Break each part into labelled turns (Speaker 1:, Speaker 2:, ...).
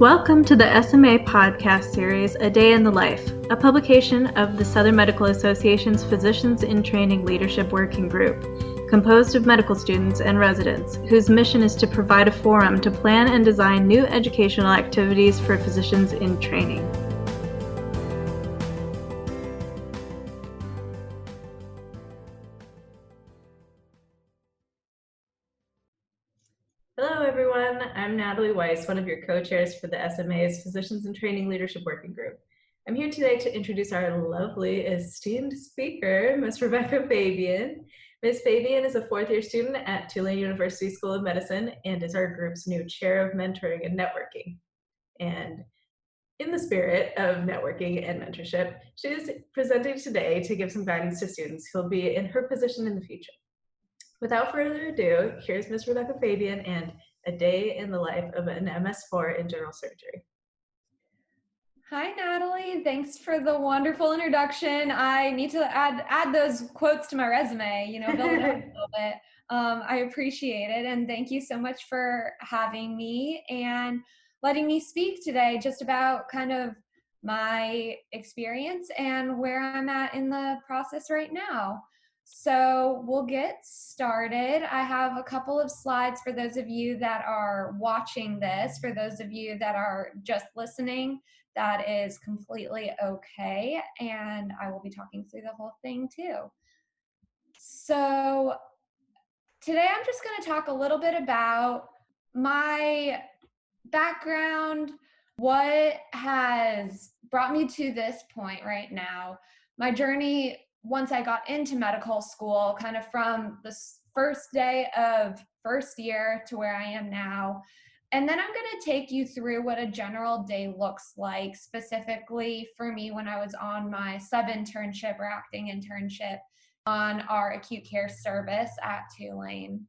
Speaker 1: Welcome to the SMA podcast series, A Day in the Life, a publication of the Southern Medical Association's Physicians in Training Leadership Working Group, composed of medical students and residents, whose mission is to provide a forum to plan and design new educational activities for physicians in training. Hello, everyone. I'm Natalie Weiss, one of your co-chairs for the SMA's Physicians in Training Leadership Working Group. I'm here today to introduce our lovely, esteemed speaker, Ms. Rebecca Fabian. Ms. Fabian is a fourth-year student at Tulane University School of Medicine and is our group's new chair of mentoring and networking. And in the spirit of networking and mentorship, she is presenting today to give some guidance to students who will be in her position in the future. Without further ado, here's Ms. Rebecca Fabian and A Day in the Life of an MS4 in General Surgery.
Speaker 2: Hi, Natalie. Thanks for the wonderful introduction. I need to add those quotes to my resume, build it up a little bit. I appreciate it. And thank you so much for having me and letting me speak today just about kind of my experience and where I'm at in the process right now. So we'll get started. I have a couple of slides for those of you that are watching this. For those of you that are just listening, that is completely okay. And I will be talking through the whole thing too. So today I'm just going to talk a little bit about my background, what has brought me to this point right now, my journey once I got into medical school, kind of from the first day of first year to where I am now. And then I'm going to take you through what a general day looks like, specifically for me when I was on my sub-internship or acting internship on our acute care service at Tulane.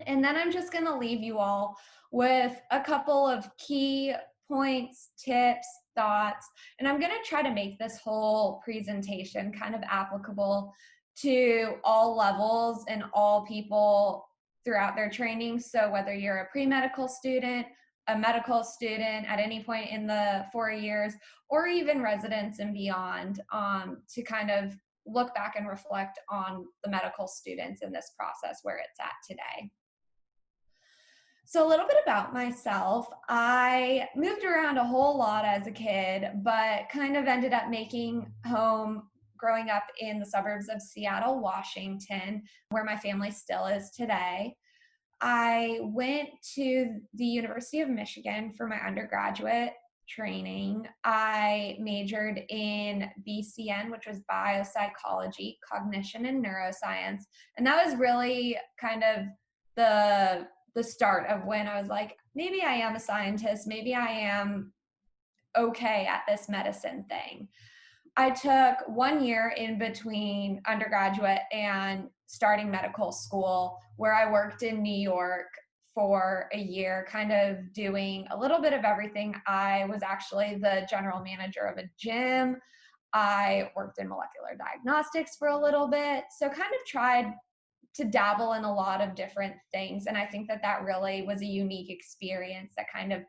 Speaker 2: And then I'm just going to leave you all with a couple of key points, tips, thoughts, and I'm going to try to make this whole presentation kind of applicable to all levels and all people throughout their training. So whether you're a pre-medical student, a medical student at any point in the 4 years, or even residents and beyond, to kind of look back and reflect on the medical students in this process where it's at today. So a little bit about myself. I moved around a whole lot as a kid, but kind of ended up making home growing up in the suburbs of Seattle, Washington, where my family still is today. I went to the University of Michigan for my undergraduate training. I majored in BCN, which was biopsychology, cognition, and neuroscience. And that was really kind of the start of when I was like, maybe I am a scientist, maybe I am okay at this medicine thing. I took 1 year in between undergraduate and starting medical school where I worked in New York for a year, kind of doing a little bit of everything. I was actually the general manager of a gym. I worked in molecular diagnostics for a little bit. So kind of tried to dabble in a lot of different things. And I think that really was a unique experience that kind of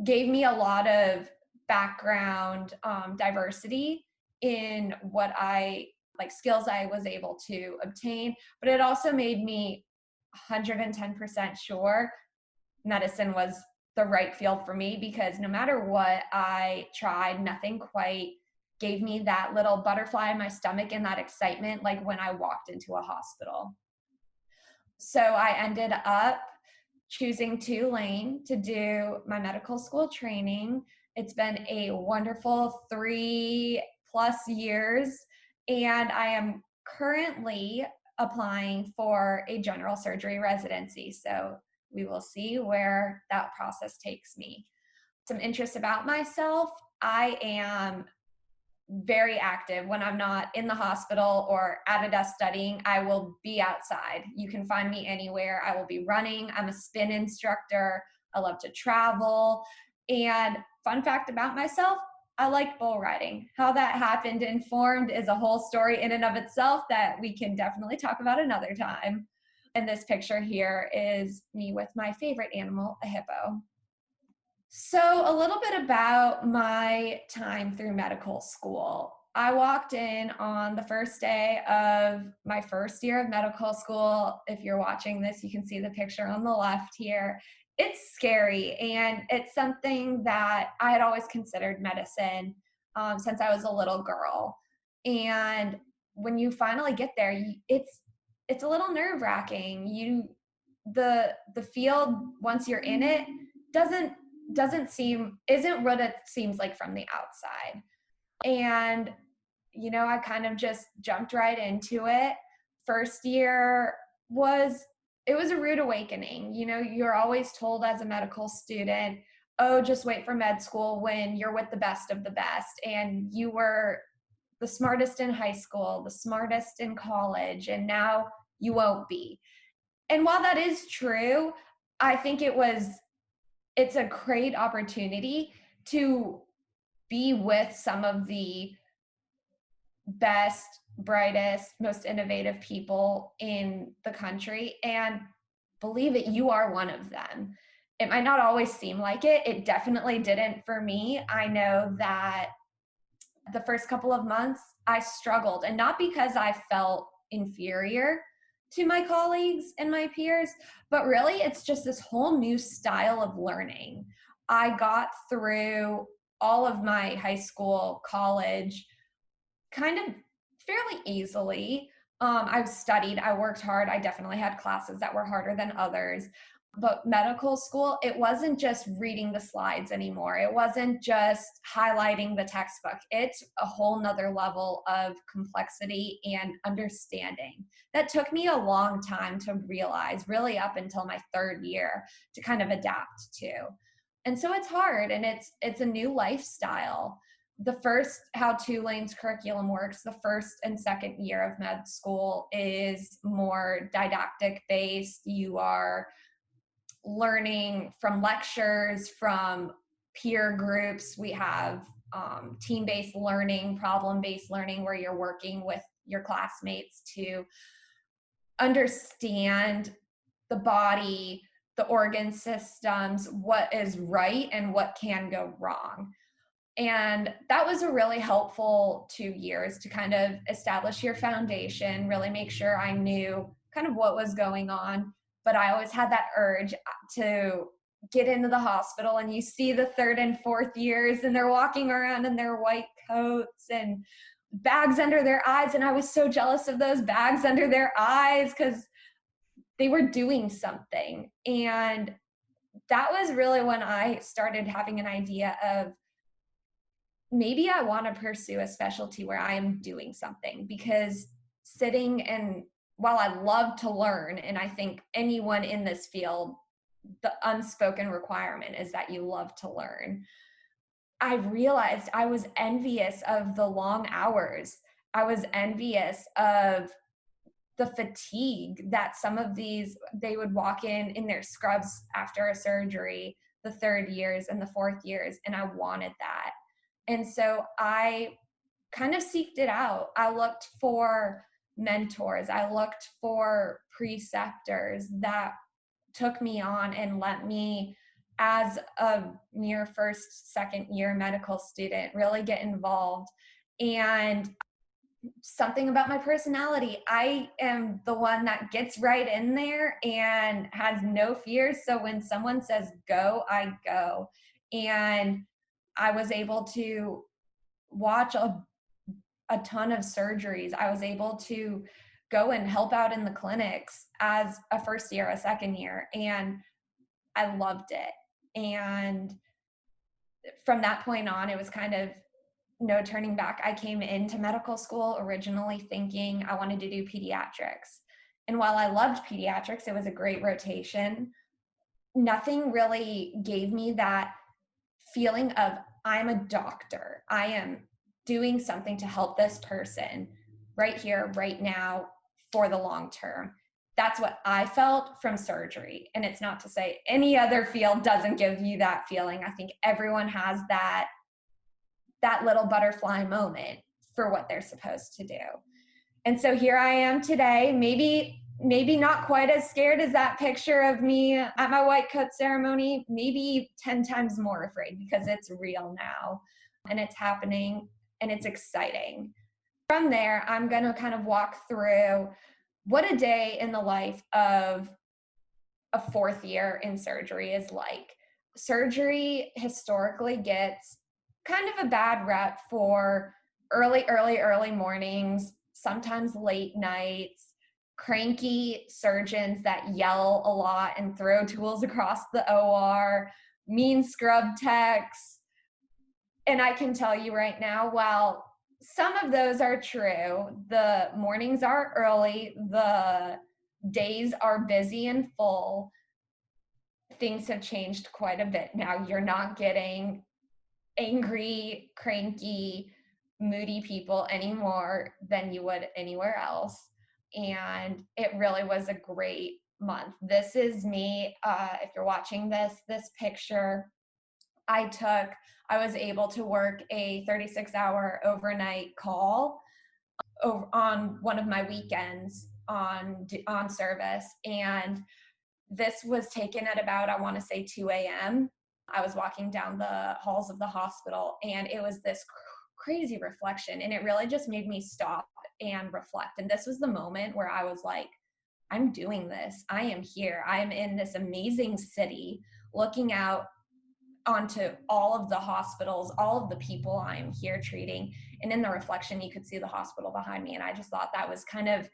Speaker 2: gave me a lot of background diversity in what skills I was able to obtain. But it also made me 110% sure medicine was the right field for me, because no matter what I tried, nothing quite gave me that little butterfly in my stomach and that excitement like when I walked into a hospital. So I ended up choosing Tulane to do my medical school training. It's been a wonderful 3+ years, and I am currently applying for a general surgery residency. So we will see where that process takes me. Some interest about myself: I am very active. When I'm not in the hospital or at a desk studying, I will be outside. You can find me anywhere. I will be running. I'm a spin instructor. I love to travel. And fun fact about myself, I like bull riding. How that happened and formed is a whole story in and of itself that we can definitely talk about another time. And this picture here is me with my favorite animal, a hippo. So, a little bit about my time through medical school. I walked in on the first day of my first year of medical school. If you're watching this, you can see the picture on the left here. It's scary, and it's something that I had always considered medicine since I was a little girl. And when you finally get there, it's a little nerve wracking. The field, once you're in it, doesn't doesn't seem isn't what it seems like from the outside. And I kind of just jumped right into it. First year was it was a rude awakening. You're always told as a medical student, oh, just wait for med school when you're with the best of the best, and you were the smartest in high school, the smartest in college, and now you won't be. And while that is true, I think it's a great opportunity to be with some of the best, brightest, most innovative people in the country, and believe it, you are one of them. It might not always seem like it. It definitely didn't for me. I know that the first couple of months I struggled, and not because I felt inferior to my colleagues and my peers, but really it's just this whole new style of learning. I got through all of my high school, college kind of fairly easily. I've studied, I worked hard. I definitely had classes that were harder than others. But medical school, it wasn't just reading the slides anymore. It wasn't just highlighting the textbook. It's a whole nother level of complexity and understanding that took me a long time to realize, really up until my third year, to kind of adapt to. And so it's hard, and it's a new lifestyle. How Tulane's curriculum works, the first and second year of med school is more didactic based. You are learning from lectures, from peer groups. We have team-based learning, problem-based learning, where you're working with your classmates to understand the body, the organ systems, what is right and what can go wrong. And that was a really helpful 2 years to kind of establish your foundation, really make sure I knew kind of what was going on. But I always had that urge to get into the hospital, and you see the third and fourth years, and they're walking around in their white coats and bags under their eyes. And I was so jealous of those bags under their eyes because they were doing something. And that was really when I started having an idea of, maybe I want to pursue a specialty where I am doing something, because sitting and while I love to learn, and I think anyone in this field, the unspoken requirement is that you love to learn. I realized I was envious of the long hours. I was envious of the fatigue that some of they would walk in their scrubs after a surgery, the third years and the fourth years, and I wanted that. And so I kind of seeked it out. I looked for mentors. I looked for preceptors that took me on and let me, as a mere first, second year medical student, really get involved. And something about my personality, I am the one that gets right in there and has no fears. So when someone says go, I go. And I was able to watch a ton of surgeries. I was able to go and help out in the clinics as a first year, a second year, and I loved it. And from that point on, it was kind of no turning back. I came into medical school originally thinking I wanted to do pediatrics. And while I loved pediatrics, it was a great rotation. Nothing really gave me that feeling of, I'm a doctor. I am doing something to help this person right here, right now, for the long term. That's what I felt from surgery. And it's not to say any other field doesn't give you that feeling. I think everyone has that little butterfly moment for what they're supposed to do. And so here I am today. Maybe maybe not quite as scared as that picture of me at my white coat ceremony, maybe 10 times more afraid because it's real now and it's happening and it's exciting. From there, I'm going to kind of walk through what a day in the life of a fourth year in surgery is like. Surgery historically gets kind of a bad rep for early mornings, sometimes late nights, cranky surgeons that yell a lot and throw tools across the OR, mean scrub techs. And I can tell you right now, while some of those are true, the mornings are early, the days are busy and full, things have changed quite a bit now. You're not getting angry, cranky, moody people anymore than you would anywhere else. And it really was a great month. This is me. If you're watching this picture I was able to work a 36-hour overnight call on one of my weekends on service. And this was taken at about, I want to say 2 a.m. I was walking down the halls of the hospital and it was this crazy reflection. And it really just made me stop and reflect. And this was the moment where I was like, I'm doing this. I am here. I'm in this amazing city looking out onto all of the hospitals, all of the people I'm here treating. And in the reflection, you could see the hospital behind me. And I just thought that was kind of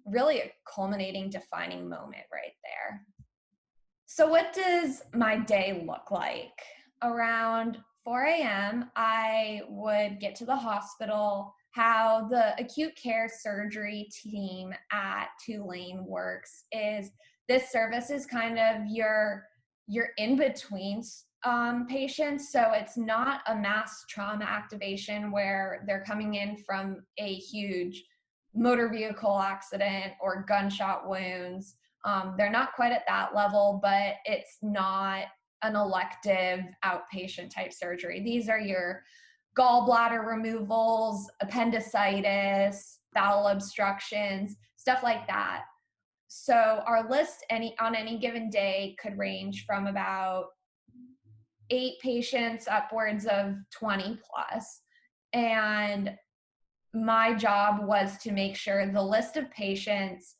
Speaker 2: really a culminating, defining moment right there. So what does my day look like? Around 4 a.m., I would get to the hospital. How the acute care surgery team at Tulane works is this service is kind of your in-between patients. So it's not a mass trauma activation where they're coming in from a huge motor vehicle accident or gunshot wounds. They're not quite at that level, but it's not an elective outpatient type surgery. These are your gallbladder removals, appendicitis, bowel obstructions, stuff like that. So our list on any given day could range from about 8 patients upwards of 20 plus. And my job was to make sure the list of patients,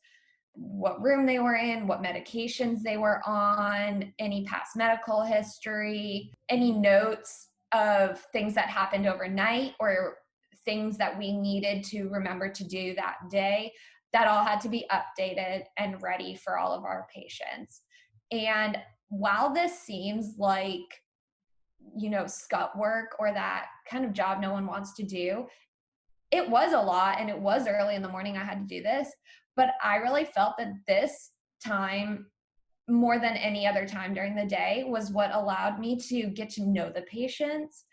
Speaker 2: what room they were in, what medications they were on, any past medical history, any notes of things that happened overnight or things that we needed to remember to do that day, that all had to be updated and ready for all of our patients. And while this seems like, scut work or that kind of job no one wants to do, it was a lot and it was early in the morning I had to do this, but I really felt that this time, more than any other time during the day, was what allowed me to get to know the patients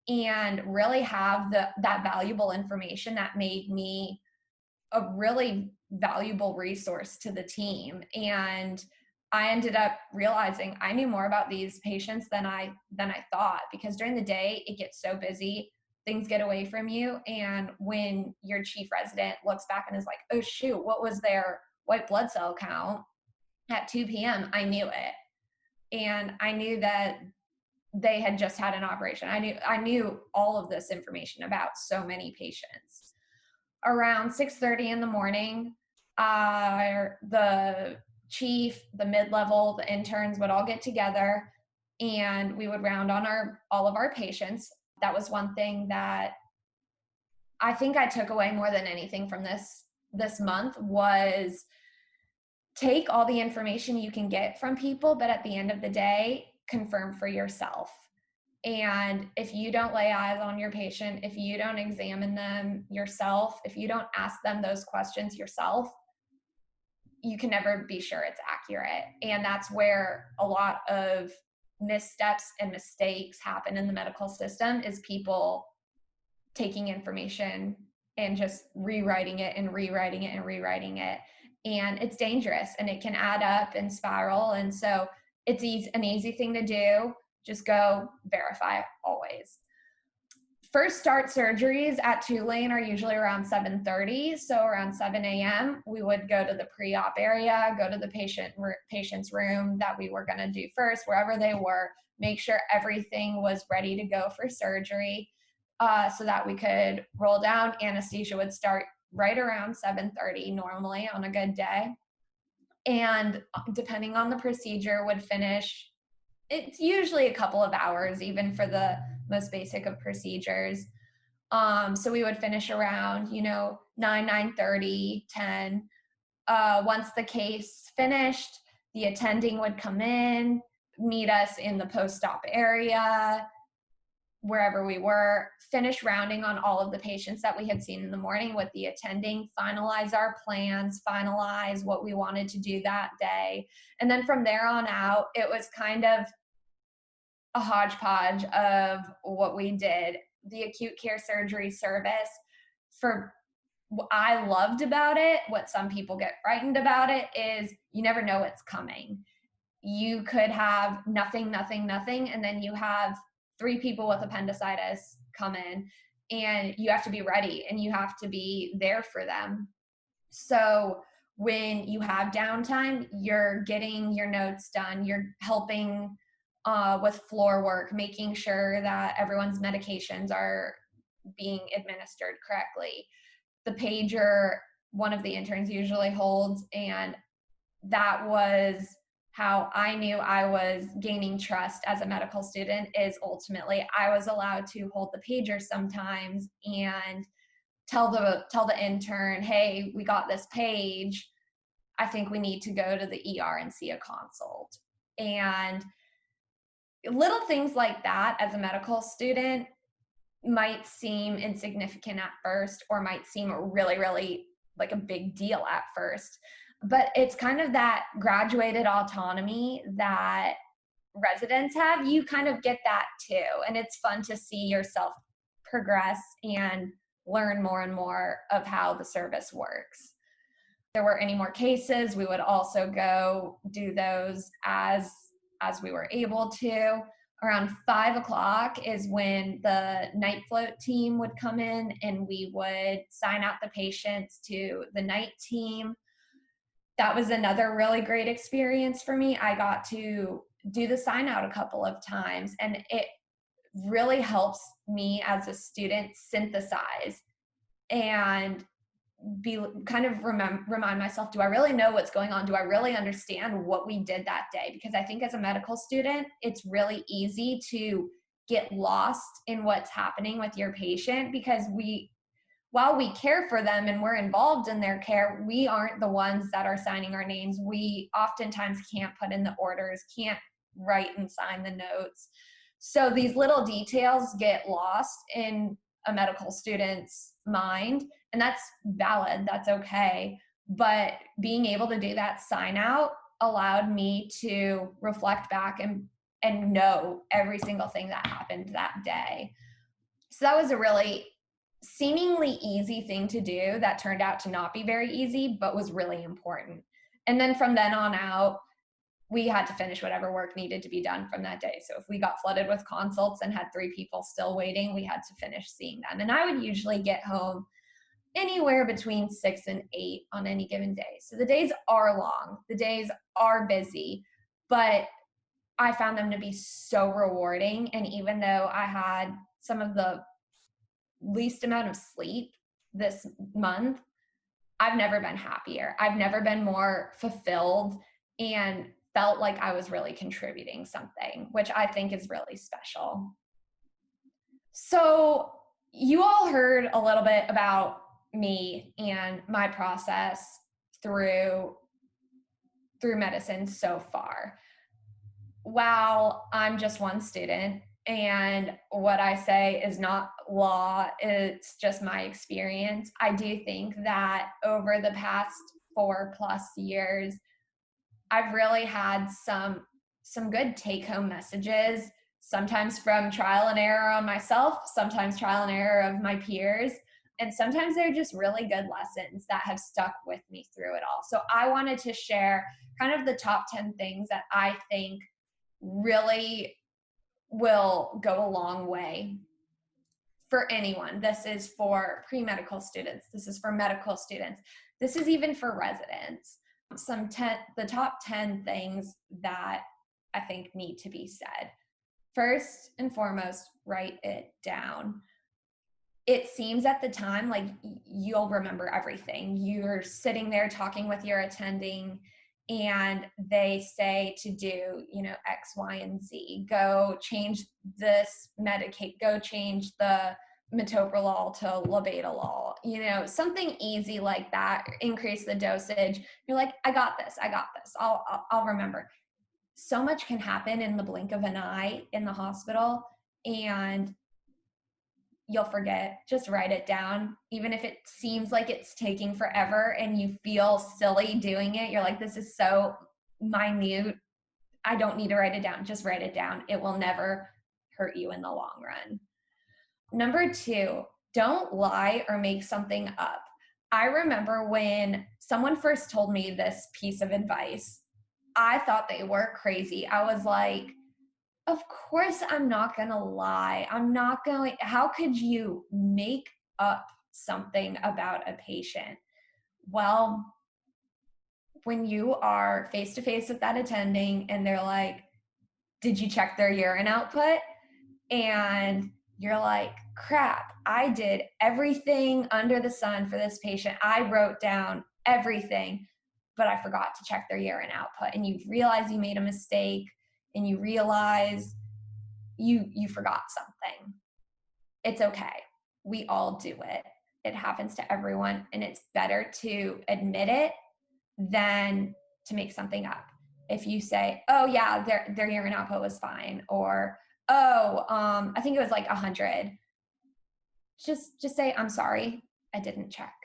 Speaker 2: and really have that valuable information that made me a really valuable resource to the team. And I ended up realizing I knew more about these patients than I thought, because during the day it gets so busy, things get away from you. And when your chief resident looks back and is like, oh shoot, what was their white blood cell count at 2 p.m.? I knew it. And I knew that they had just had an operation. I knew all of this information about so many patients. Around 6:30 in the morning, the chief, the mid-level, the interns would all get together and we would round on all of our patients. That was one thing that I think I took away more than anything from this month, was take all the information you can get from people, but at the end of the day, confirm for yourself. And if you don't lay eyes on your patient, if you don't examine them yourself, if you don't ask them those questions yourself, you can never be sure it's accurate. And that's where a lot of missteps and mistakes happen in the medical system, is people taking information and just rewriting it and rewriting it and rewriting it. And it's dangerous and it can add up and spiral. And so it's an easy thing to do. Just go verify always. first start surgeries at Tulane are usually around 7:30. So around 7 a.m., we would go to the pre-op area, go to the patient's room that we were going to do first, wherever they were, make sure everything was ready to go for surgery, so that we could roll down. Anesthesia would start right around 7:30 normally on a good day. And depending on the procedure, would finish, it's usually a couple of hours, even for the most basic of procedures. So we would finish around, 9:30, 10. Once the case finished, the attending would come in, meet us in the post-op area, wherever we were, finish rounding on all of the patients that we had seen in the morning with the attending, finalize our plans, finalize what we wanted to do that day. And then from there on out, it was kind of a hodgepodge of what we did. The acute care surgery service, for what I loved about it, what some people get frightened about it, is you never know what's coming. You could have nothing, and then you have 3 people with appendicitis come in, and you have to be ready and you have to be there for them. So when you have downtime, you're getting your notes done, you're helping with floor work, making sure that everyone's medications are being administered correctly. The pager, one of the interns usually holds, and that was how I knew I was gaining trust as a medical student, is ultimately I was allowed to hold the pager sometimes and tell the intern, hey, we got this page, I think we need to go to the ER and see a consult. And little things like that as a medical student might seem insignificant at first, or might seem really, really like a big deal at first. But it's kind of that graduated autonomy that residents have. You kind of get that too. And it's fun to see yourself progress and learn more and more of how the service works. If there were any more cases, we would also go do those as we were able to. Around 5 o'clock is when the night float team would come in, and we would sign out the patients to the night team. That was another really great experience for me. I got to do the sign out a couple of times, and it really helps me as a student synthesize and be kind of remind myself, do I really know what's going on? Do I really understand what we did that day? Because I think as a medical student, it's really easy to get lost in what's happening with your patient, because while we care for them and we're involved in their care, we aren't the ones that are signing our names. We oftentimes can't put in the orders, can't write and sign the notes. So these little details get lost in a medical student's mind, and that's valid, that's okay. But being able to do that sign out allowed me to reflect back and know every single thing that happened that day. So that was a really seemingly easy thing to do that turned out to not be very easy, but was really important. And then from then on out, we had to finish whatever work needed to be done from that day. So if we got flooded with consults and had 3 people still waiting, we had to finish seeing them. And I would usually get home anywhere between 6 and 8 on any given day. So the days are long, the days are busy, but I found them to be so rewarding. And even though I had some of the least amount of sleep this month, I've never been happier. I've never been more fulfilled and felt like I was really contributing something, which I think is really special. So you all heard a little bit about me and my process through medicine so far. While I'm just one student, and what I say is not law, it's just my experience, I do think that over the past 4+ years, I've really had some good take-home messages, sometimes from trial and error on myself, sometimes trial and error of my peers, and sometimes they're just really good lessons that have stuck with me through it all. So I wanted to share kind of the top 10 things that I think really will go a long way. for anyone. This is for pre-medical students. This is for medical students. This is even for residents. The top 10 things that I think need to be said. First and foremost, write it down. It seems at the time like you'll remember everything. You're sitting there talking with your attending and they say to do, X, Y, and Z. Go change this go change the metoprolol to labetalol, something easy like that, increase the dosage. You're like, I got this. I'll remember. So much can happen in the blink of an eye in the hospital, and you'll forget. Just write it down. Even if it seems like it's taking forever and you feel silly doing it, you're like, this is so minute, I don't need to write it down. Just write it down. It will never hurt you in the long run. Number 2, don't lie or make something up. I remember when someone first told me this piece of advice, I thought they were crazy. I was like, of course I'm not going to lie. How could you make up something about a patient? Well, when you are face to face with that attending and they're like, did you check their urine output? And you're like, crap, I did everything under the sun for this patient. I wrote down everything, but I forgot to check their urine output. And you realize you made a mistake, and you realize you forgot something. It's okay. We all do it. It happens to everyone, and it's better to admit it than to make something up. If you say, oh yeah, their urine output was fine, or I think it was like 100. Just say, I'm sorry, I didn't check.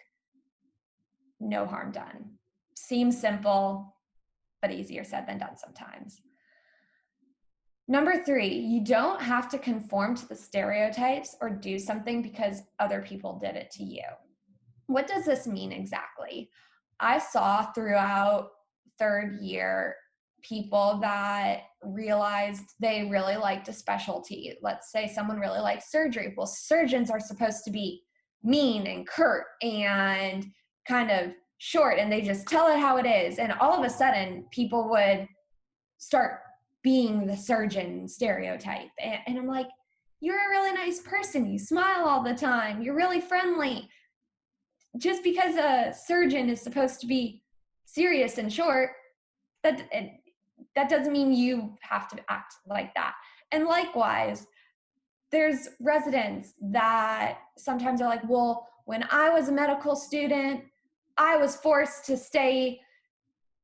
Speaker 2: No harm done. Seems simple, but easier said than done sometimes. Number 3, you don't have to conform to the stereotypes or do something because other people did it to you. What does this mean exactly? I saw throughout 3rd year people that realized they really liked a specialty. Let's say someone really likes surgery. Well, surgeons are supposed to be mean and curt and kind of short, and they just tell it how it is. And all of a sudden, people would start being the surgeon stereotype. And I'm like, you're a really nice person. You smile all the time. You're really friendly. Just because a surgeon is supposed to be serious and short, that doesn't mean you have to act like that. And likewise, there's residents that sometimes are like, well, when I was a medical student, I was forced to stay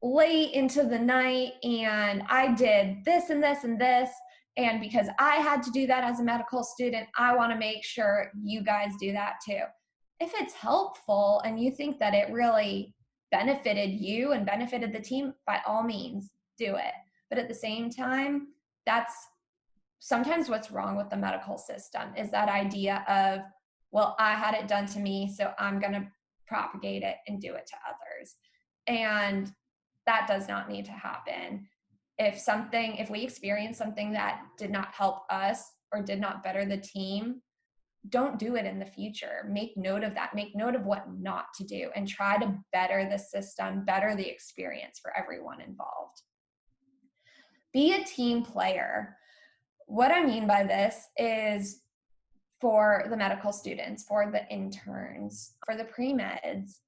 Speaker 2: late into the night and I did this and this and this. And because I had to do that as a medical student, I want to make sure you guys do that too. If it's helpful and you think that it really benefited you and benefited the team, by all means, do it. But at the same time, that's sometimes what's wrong with the medical system, is that idea of, well, I had it done to me, so I'm going to propagate it and do it to others. And that does not need to happen. If we experience something that did not help us or did not better the team, don't do it in the future. Make note of that. Make note of what not to do and try to better the system, better the experience for everyone involved. Be a team player. What I mean by this is, for the medical students, for the interns, for the pre-meds,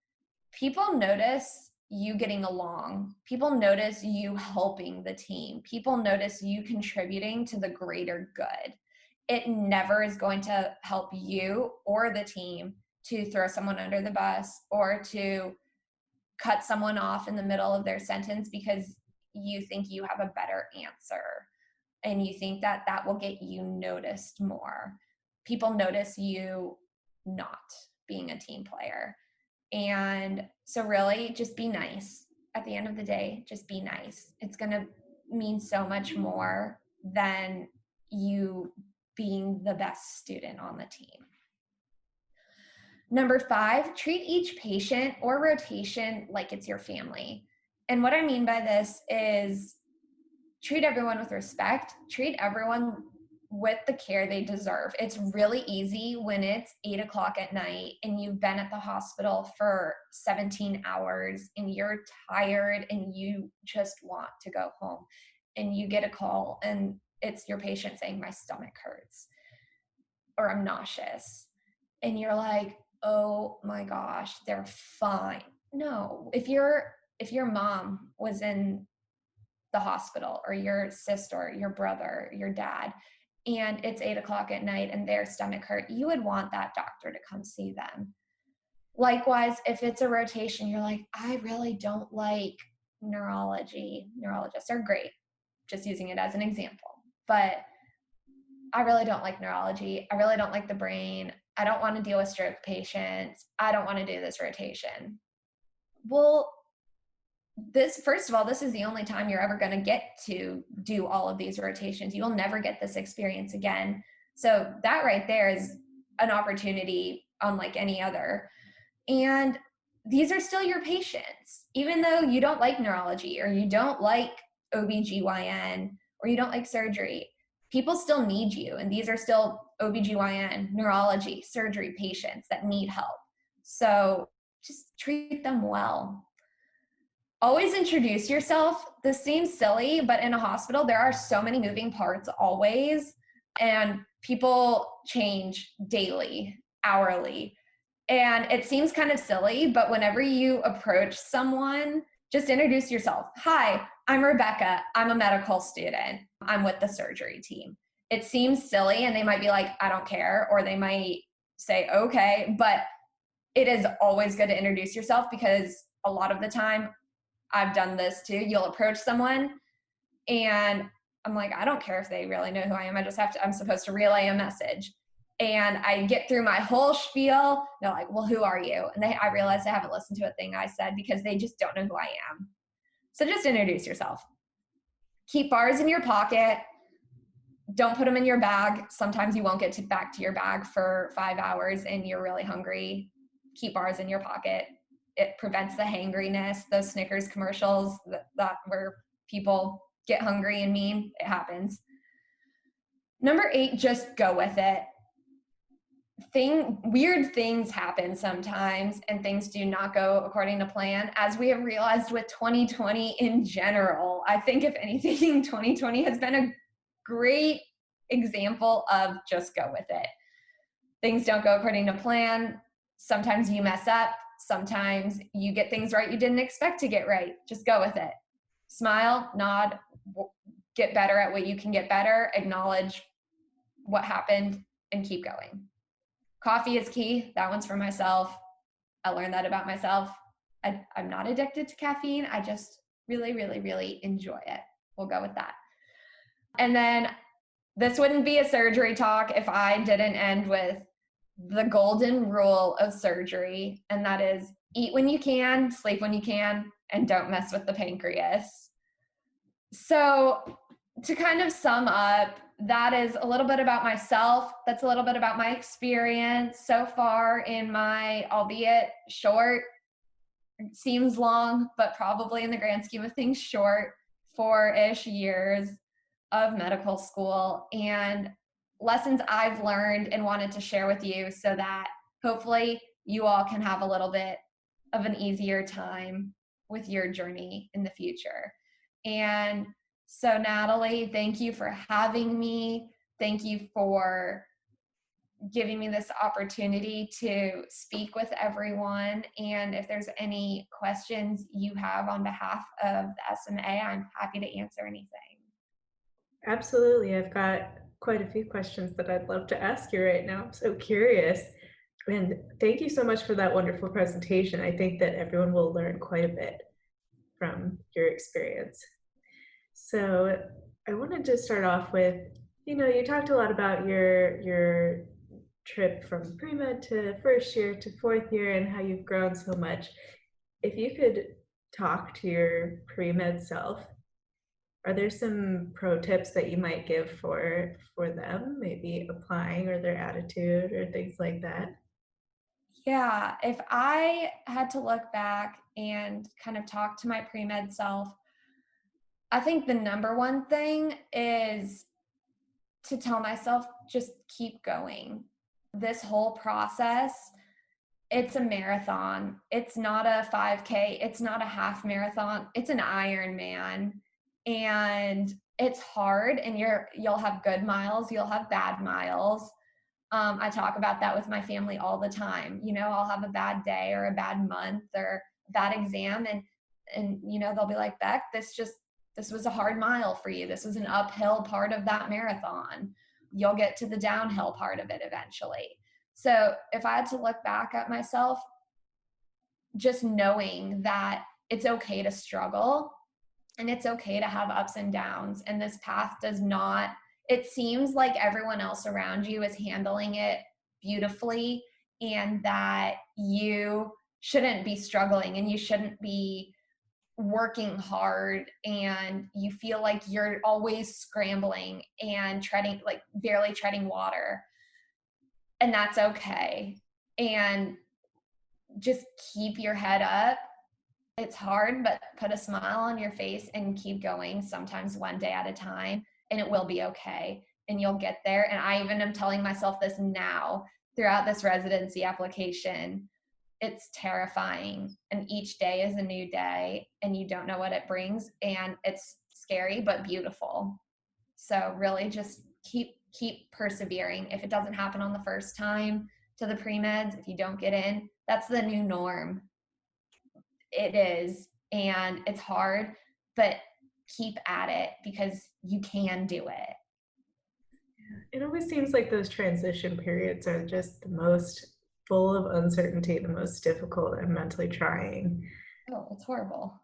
Speaker 2: people notice you getting along. People notice you helping the team. People notice you contributing to the greater good. It never is going to help you or the team to throw someone under the bus or to cut someone off in the middle of their sentence because you think you have a better answer and you think that that will get you noticed more. People notice you not being a team player. And so really just be nice. At the end of the day, just be nice. It's going to mean so much more than you being the best student on the team. Number 5, treat each patient or rotation like it's your family. And what I mean by this is treat everyone with respect, treat everyone with the care they deserve. It's really easy when it's 8 o'clock at night and you've been at the hospital for 17 hours and you're tired and you just want to go home, and you get a call and it's your patient saying, my stomach hurts or I'm nauseous. And you're like, oh my gosh, they're fine. No, if your mom was in the hospital, or your sister, your brother, your dad, and it's 8 o'clock at night and their stomach hurt, you would want that doctor to come see them. Likewise, if it's a rotation, you're like, I really don't like neurology. Neurologists are great, just using it as an example. But I really don't like neurology. I really don't like the brain. I don't want to deal with stroke patients. I don't want to do this rotation. Well, first of all, this is the only time you're ever going to get to do all of these rotations. You will never get this experience again. So that right there is an opportunity unlike any other. And these are still your patients. Even though you don't like neurology, or you don't like OBGYN, or you don't like surgery, people still need you. And these are still OBGYN, neurology, surgery patients that need help. So just treat them well. Always introduce yourself. This seems silly, but in a hospital, there are so many moving parts always, and people change daily, hourly. And it seems kind of silly, but whenever you approach someone, just introduce yourself. Hi, I'm Rebecca. I'm a medical student. I'm with the surgery team. It seems silly, and they might be like, I don't care, or they might say, okay, but it is always good to introduce yourself, because a lot of the time, I've done this too. You'll approach someone and I'm like, I don't care if they really know who I am. I'm supposed to relay a message. And I get through my whole spiel. They're like, well, who are you? And I realize they haven't listened to a thing I said, because they just don't know who I am. So just introduce yourself. Keep bars in your pocket. Don't put them in your bag. Sometimes you won't get back to your bag for 5 hours and you're really hungry. Keep bars in your pocket. It prevents the hangriness. Those Snickers commercials that where people get hungry and mean, it happens. Number 8, just go with it. Weird things happen sometimes, and things do not go according to plan, as we have realized with 2020 in general. I think if anything, 2020 has been a great example of just go with it. Things don't go according to plan. Sometimes you mess up. Sometimes you get things right you didn't expect to get right. Just go with it. Smile, nod, get better at what you can get better, acknowledge what happened, and keep going. Coffee is key. That one's for myself. I learned that about myself. I'm not addicted to caffeine. I just really, really, really enjoy it. We'll go with that. And then this wouldn't be a surgery talk if I didn't end with the golden rule of surgery, and that is eat when you can, sleep when you can, and don't mess with the pancreas. So to kind of sum up, that is a little bit about myself. That's a little bit about my experience so far in my, albeit short, seems long, but probably in the grand scheme of things, short 4-ish years of medical school, and lessons I've learned and wanted to share with you, so that hopefully you all can have a little bit of an easier time with your journey in the future. And so, Natalie, thank you for having me. Thank you for giving me this opportunity to speak with everyone. And if there's any questions you have on behalf of the SMA, I'm happy to answer anything.
Speaker 1: Absolutely. I've got quite a few questions that I'd love to ask you right now. I'm so curious. And thank you so much for that wonderful presentation. I think that everyone will learn quite a bit from your experience. So I wanted to start off with, you talked a lot about your trip from pre-med to first year to fourth year and how you've grown so much. If you could talk to your pre-med self, are there some pro tips that you might give for them, maybe applying, or their attitude or things like that?
Speaker 2: Yeah, if I had to look back and kind of talk to my pre-med self, I think the number one thing is to tell myself, just keep going. This whole process, it's a marathon. It's not a 5K. It's not a half marathon. It's an Ironman. And it's hard, and you'll have good miles, you'll have bad miles. I talk about that with my family all the time. I'll have a bad day or a bad month or a bad exam, and they'll be like, Beck, this was a hard mile for you. This was an uphill part of that marathon. You'll get to the downhill part of it eventually. So if I had to look back at myself, just knowing that it's okay to struggle and it's okay to have ups and downs. And this path it seems like everyone else around you is handling it beautifully, and that you shouldn't be struggling and you shouldn't be working hard, and you feel like you're always scrambling and barely treading water. And that's okay. And just keep your head up. It's hard, but put a smile on your face and keep going, sometimes one day at a time, and it will be okay. And you'll get there. And I even am telling myself this now throughout this residency application. It's terrifying, and each day is a new day, and you don't know what it brings, and it's scary but beautiful. So really just keep persevering. If it doesn't happen on the first time to the pre-meds, if you don't get in, that's the new norm. It is, and it's hard, but keep at it, because you can do it.
Speaker 1: It always seems like those transition periods are just the most full of uncertainty, the most difficult and mentally trying.
Speaker 2: Oh, it's horrible.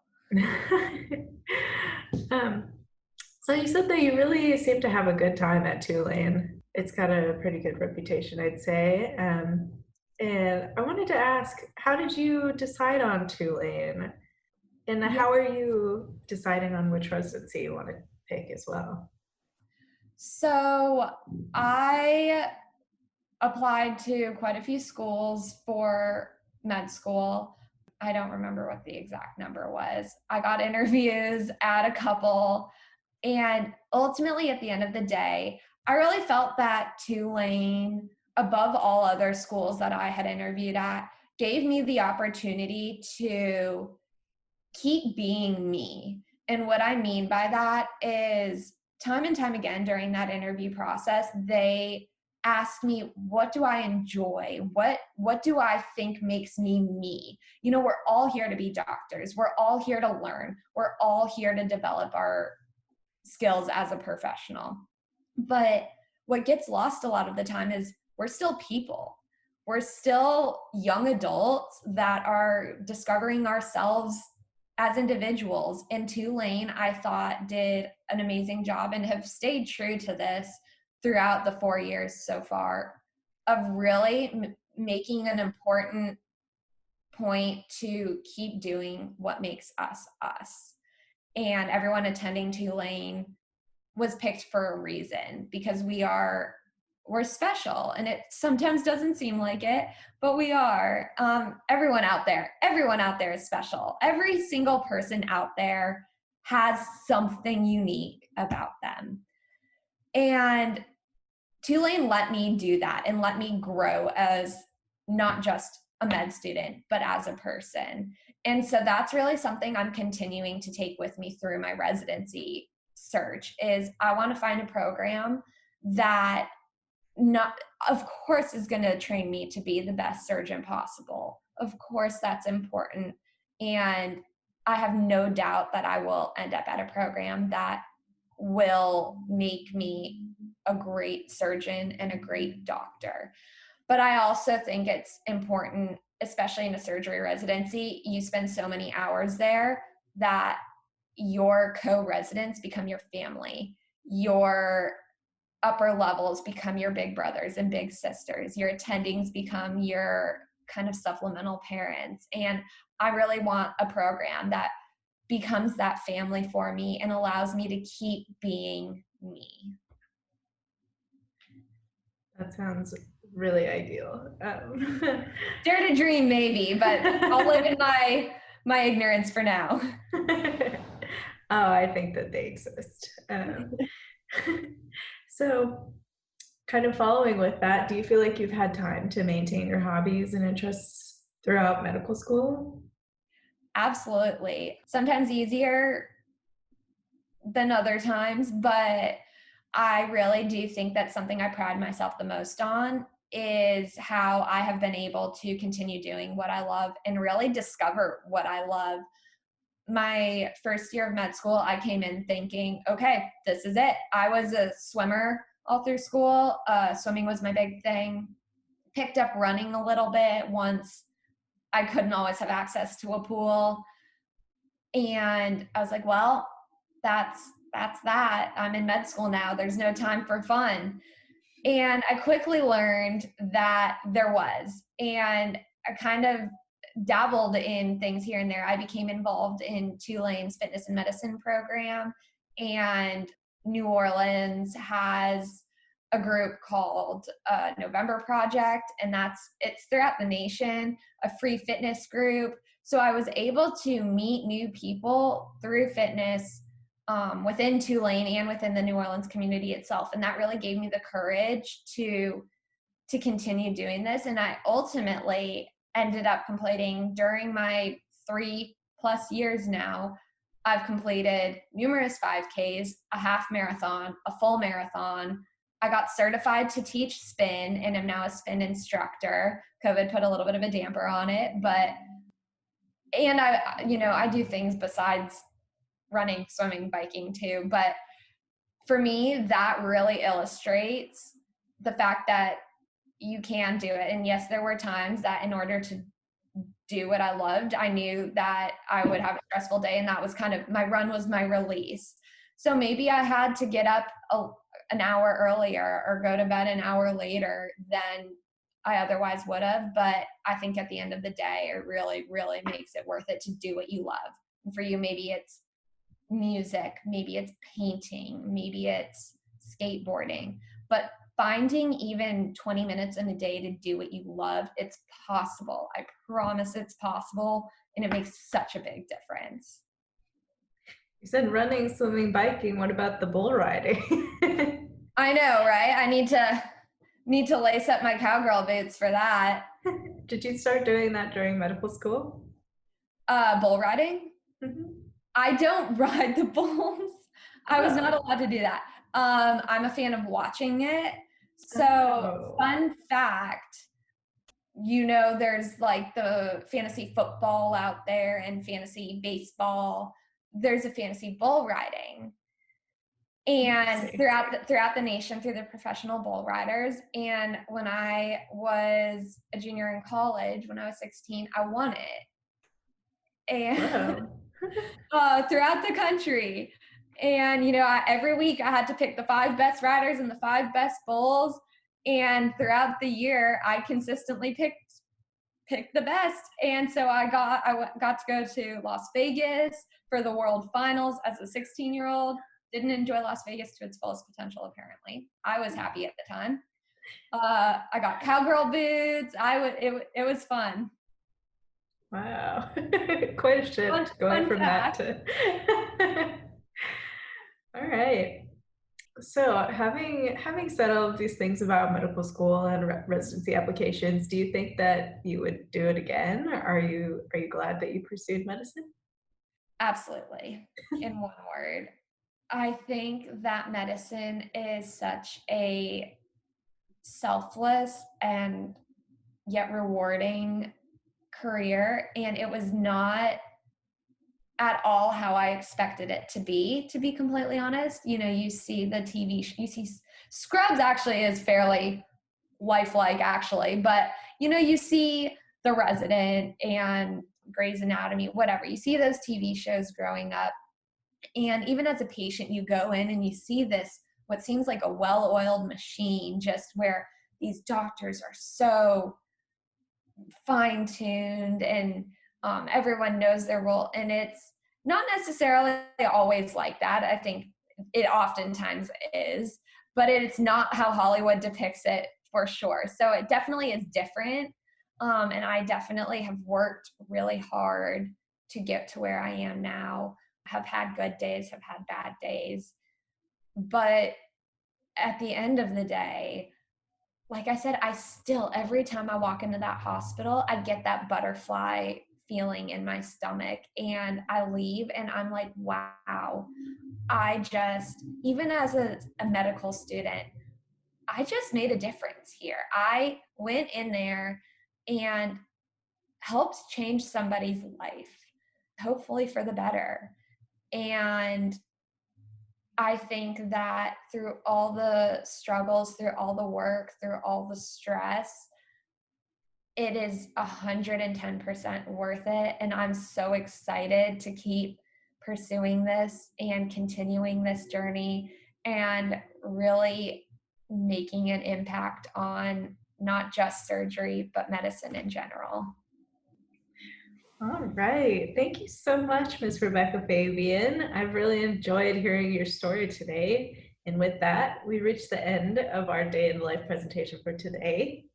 Speaker 1: So you said that you really seem to have a good time at Tulane. It's got a pretty good reputation, I'd say. And I wanted to ask, how did you decide on Tulane? And how are you deciding on which residency you want to pick as well?
Speaker 2: So I applied to quite a few schools for med school. I don't remember what the exact number was. I got interviews at a couple, and ultimately at the end of the day, I really felt that Tulane, above all other schools that I had interviewed at, gave me the opportunity to keep being me. And what I mean by that is, time and time again during that interview process, they asked me, what do I enjoy? What do I think makes me me? We're all here to be doctors. We're all here to learn. We're all here to develop our skills as a professional. But what gets lost a lot of the time is we're still people. We're still young adults that are discovering ourselves as individuals. And Tulane, I thought, did an amazing job and have stayed true to this throughout the 4 years so far, of really making an important point to keep doing what makes us us. And everyone attending Tulane was picked for a reason, because we're special, and it sometimes doesn't seem like it, but we are. Everyone out there is special. Every single person out there has something unique about them. And Tulane let me do that and let me grow as not just a med student, but as a person. And so that's really something I'm continuing to take with me through my residency search, is I want to find a program that of course is going to train me to be the best surgeon possible. Of course, that's important. And I have no doubt that I will end up at a program that will make me a great surgeon and a great doctor. But I also think it's important, especially in a surgery residency, you spend so many hours there that your co-residents become your family. Your upper levels become your big brothers and big sisters. Your attendings become your kind of supplemental parents. And I really want a program that becomes that family for me and allows me to keep being me.
Speaker 1: That sounds really ideal.
Speaker 2: Dare to dream, maybe, but I'll live in my ignorance for now.
Speaker 1: Oh, I think that they exist. So, kind of following with that, do you feel like you've had time to maintain your hobbies and interests throughout medical school?
Speaker 2: Absolutely. Sometimes easier than other times, but I really do think that's something I pride myself the most on is how I have been able to continue doing what I love and really discover what I love. My first year of med school, I came in thinking, okay, this is it. I was a swimmer all through school. Swimming was my big thing. Picked up running a little bit once I couldn't always have access to a pool. And I was like, well, that's that. I'm in med school now. There's no time for fun. And I quickly learned that there was. And I kind of dabbled in things here and there. I became involved in Tulane's fitness and medicine program. And New Orleans has a group called November Project, and it's throughout the nation, a free fitness group. So I was able to meet new people through fitness within Tulane and within the New Orleans community itself. And that really gave me the courage to continue doing this. And I ultimately ended up completing during my 3+ years now. I've completed numerous 5Ks, a half marathon, a full marathon. I got certified to teach spin and am now a spin instructor. COVID put a little bit of a damper on it, and I do things besides running, swimming, biking too. But for me, that really illustrates the fact that you can do it. And yes, there were times that in order to do what I loved, I knew that I would have a stressful day, and that was kind of my run was my release. So maybe I had to get up an hour earlier or go to bed an hour later than I otherwise would have. But I think at the end of the day, it really, really makes it worth it to do what you love. And for you, maybe it's music, maybe it's painting, maybe it's skateboarding, but finding even 20 minutes in a day to do what you love, it's possible. I promise it's possible, and it makes such a big difference.
Speaker 1: You said running, swimming, biking. What about the bull riding?
Speaker 2: I know, right? I need to lace up my cowgirl boots for that.
Speaker 1: Did you start doing that during medical school?
Speaker 2: Bull riding?
Speaker 1: Mm-hmm.
Speaker 2: I don't ride the bulls. I was not allowed to do that. I'm a fan of watching it. So, fun fact, there's like the fantasy football out there and fantasy baseball. There's a fantasy bull riding. And throughout the nation, through the professional bull riders. And when I was a junior in college, when I was 16, I won it. And throughout the country. And, every week I had to pick the 5 best riders and the 5 best bulls. And throughout the year, I consistently picked the best. And so I got to go to Las Vegas for the World Finals as a 16-year-old. Didn't enjoy Las Vegas to its fullest potential, apparently. I was happy at the time. I got cowgirl boots. It was fun.
Speaker 1: Wow. Quite a shift going from that to all right. So having said all of these things about medical school and residency applications, do you think that you would do it again? Are you glad that you pursued medicine?
Speaker 2: Absolutely. In one word. I think that medicine is such a selfless and yet rewarding career, and it was not at all how I expected it to be completely honest. You see the you see Scrubs actually is fairly lifelike actually, but you see The Resident and Grey's Anatomy, whatever. You see those TV shows growing up, and even as a patient, you go in and you see this, what seems like a well-oiled machine, just where these doctors are so fine-tuned and everyone knows their role. And it's not necessarily always like that. I think it oftentimes is, but it's not how Hollywood depicts it for sure. So it definitely is different. And I definitely have worked really hard to get to where I am now. Have had good days, have had bad days. But at the end of the day, like I said, I still, every time I walk into that hospital, I get that butterfly feeling in my stomach, and I leave and I'm like, wow, even as a medical student, I just made a difference here. I went in there and helped change somebody's life, hopefully for the better. And I think that through all the struggles, through all the work, through all the stress, it is 110% worth it. And I'm so excited to keep pursuing this and continuing this journey and really making an impact on not just surgery, but medicine in general.
Speaker 1: All right. Thank you so much, Ms. Rebecca Fabian. I've really enjoyed hearing your story today. And with that, we reach the end of our day in the life presentation for today.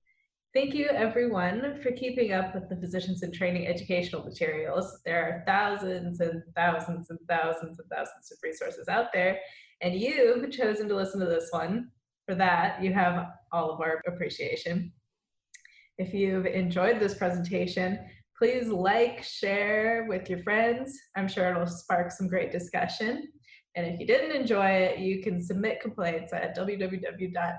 Speaker 1: Thank you, everyone, for keeping up with the Physicians in Training educational materials. There are thousands and thousands and thousands and thousands of resources out there, and you've chosen to listen to this one. For that, you have all of our appreciation. If you've enjoyed this presentation, please like, share with your friends. I'm sure it'll spark some great discussion. And if you didn't enjoy it, you can submit complaints at www.com.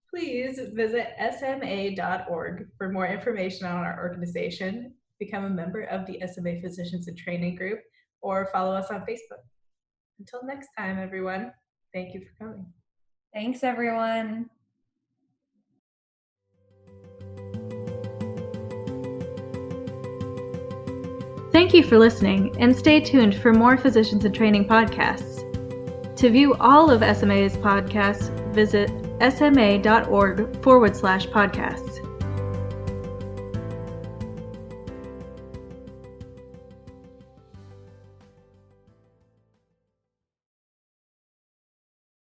Speaker 1: Please visit sma.org for more information on our organization, become a member of the SMA Physicians in Training group, or follow us on Facebook. Until next time, everyone, thank you for coming.
Speaker 2: Thanks, everyone.
Speaker 1: Thank you for listening, and stay tuned for more Physicians in Training podcasts. To view all of SMA's podcasts, visit sma.org/podcasts.